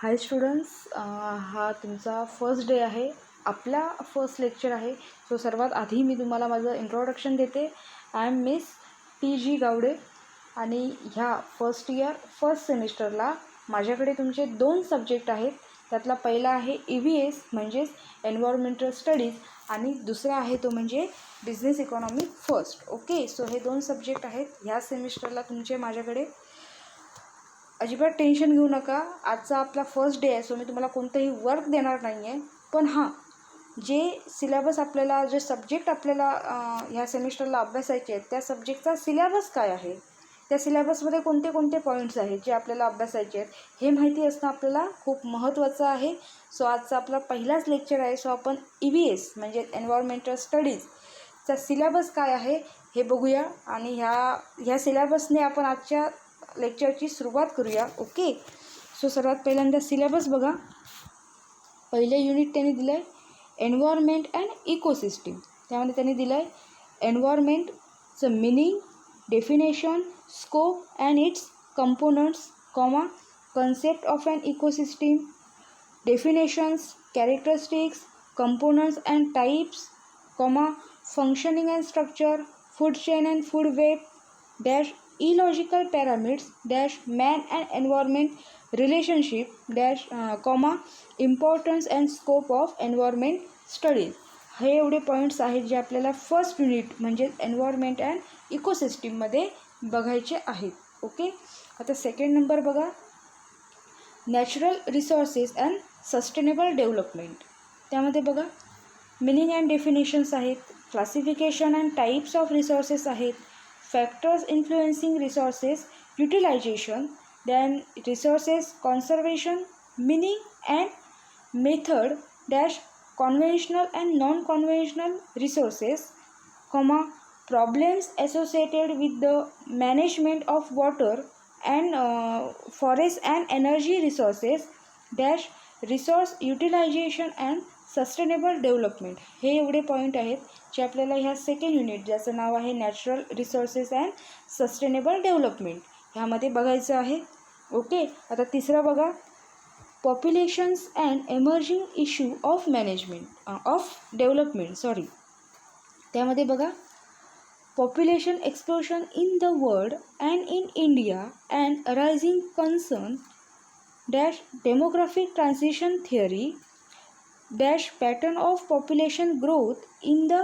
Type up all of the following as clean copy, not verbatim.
हाय students, हा तुमचा first day आहे, आपला फर्स्ट लेक्चर आहे. सो सर्वात आधी मी तुम्हाला माझं इंट्रोडक्शन देते. I am miss T G Gawade आणि ह्या फर्स्ट इयर फर्स्ट सेमिस्टरला माझ्याकडे तुमचे 2 सब्जेक्ट आहेत. त्यातला पहिला आहे EVS म्हणजेच एन्व्हायरमेंटल स्टडीज आणि दुसरा आहे तो म्हणजे business economy first. Okay, so हे 2 सब्जेक्ट आहेत ह्या सेमिस्टरला तुमचे माझ्याकडे. अजिबात टेन्शन घेऊ नका. आजचा आपला फर्स्ट डे आहे, सो मी तुम्हाला कोणतंही वर्क देणार नाही आहे. पण हां, जे सिलेबस आपल्याला जे सब्जेक्ट आपल्याला ह्या सेमिस्टरला अभ्यासायचे आहेत त्या सब्जेक्टचा सिलेबस काय आहे, त्या सिलेबसमध्ये कोणते कोणते पॉईंट्स आहेत जे आपल्याला अभ्यासायचे आहेत हे माहिती असणं आपल्याला खूप महत्त्वाचं आहे. सो आजचा आपला पहिलाच लेक्चर आहे. सो आपण EVS म्हणजे एन्व्हायरमेंटल स्टडीजचा सिलेबस काय आहे हे बघूया आणि ह्या सिलेबसने आपण आजच्या लेक्चरची सुरुवात करूया. ओके, सो सर्वात पहिल्यांदा सिलेबस बघा. पहिले युनिट त्यांनी दिलं आहे एन्व्हायरमेंट अँड इकोसिस्टीम. त्यामध्ये त्यांनी दिलं आहे एन्व्हायरमेंटचं meaning, definition, scope and its components, concept of an ecosystem, definitions, characteristics, components and types, functioning and structure, food chain and food web, dash illogical pyramids, dash man and environment relationship, dash importance and scope of environment studies. हे एवढे points आहेत जे आपल्याला first unit म्हणजे environment and इकोसिस्टीममध्ये बघायचे आहेत. Okay, आता second number बघा, natural resources and sustainable development. त्यामध्ये बघा मिनिंग अँड डेफिनेशन्स आहेत, classification and types of resources आहेत, factors influencing resources utilization, then resources conservation, meaning and method, dash conventional and non-conventional resources, problems associated with the management of water and forest and energy resources, dash resource utilization and sustainable development. हे एवढे point आहेत जे आपल्याला ह्या second unit ज्याचं नाव आहे natural resources and sustainable development ह्यामध्ये बघायचं आहे. ओके, आता तिसरं बघा, populations and emerging issue of development. त्यामध्ये बघा population explosion in the world and in India and arising concern, dash demographic transition theory, dash pattern of population growth in the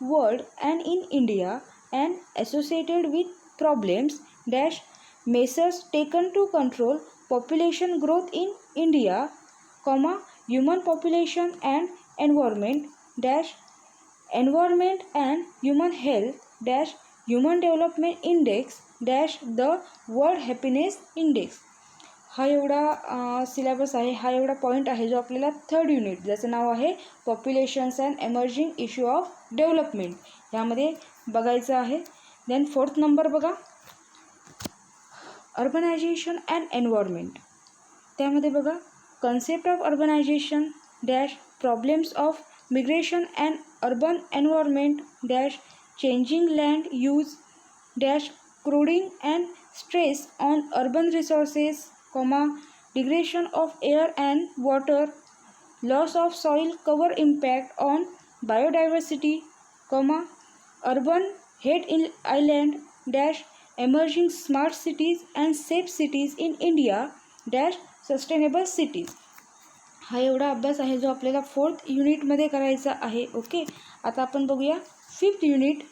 world and in India and associated with problems, dash measures taken to control population growth in India, human population and environment, dash environment and human health, dash human development index, dash the world happiness index. हा एवढा syllabus आहे, हा एवढा point आहे जो आपल्याला third unit ज्याचं नाव आहे populations and emerging issue of development ह्यामध्ये बघायचं आहे. देन फोर्थ नंबर बघा, अर्बनायझेशन अँड एन्व्हायरमेंट. त्यामध्ये बघा concept of urbanisation, dash problems of migration and urban environment, dash changing land use, dash crowding and stress on urban resources, degradation of air and water, loss of soil cover impact on biodiversity, urban heat island, dash emerging smart cities and safe cities in India, dash sustainable cities. हा एवढा अभ्यास आहे जो आपल्याला fourth युनिटमध्ये करायचा आहे. Okay, आता आपण बघूया fifth unit,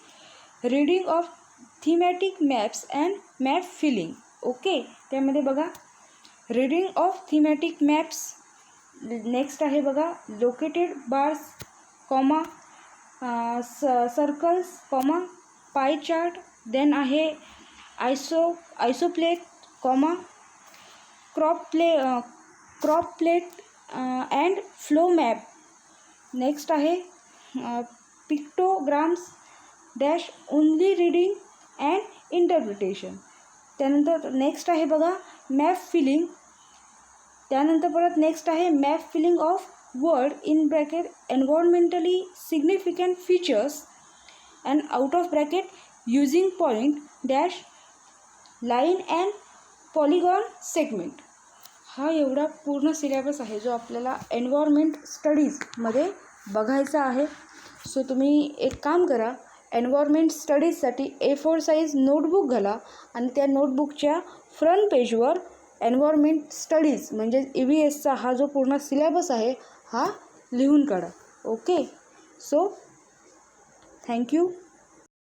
reading of thematic maps and map filling. Okay, त्यामध्ये बघा reading of thematic maps. Next आहे बघा located bars, circles, pie chart. Then आहे isopleth, choropleth and flow map. Next आहे pictograms, dash only reading and interpretation. त्यानंतर next आहे बघा map filling. त्यानंतर परत नेक्स्ट आहे map filling of world in bracket environmentally significant features and out of bracket using point, dash line and polygon segment. हा एवढा पूर्ण सिलेबस आहे जो आपल्याला एन्व्हायरमेंट स्टडीजमध्ये बघायचा आहे. सो तुम्ही एक काम करा, एन्व्हायरमेंट स्टडीजसाठी A4 साईज नोटबुक घाला आणि त्या नोटबुकच्या फ्रंट पेजवर एन्व्हायरमेंट स्टडीज म्हणजे EVSचा हा जो पूर्ण सिलेबस आहे हा लिहून काढा. Okay, so thank you.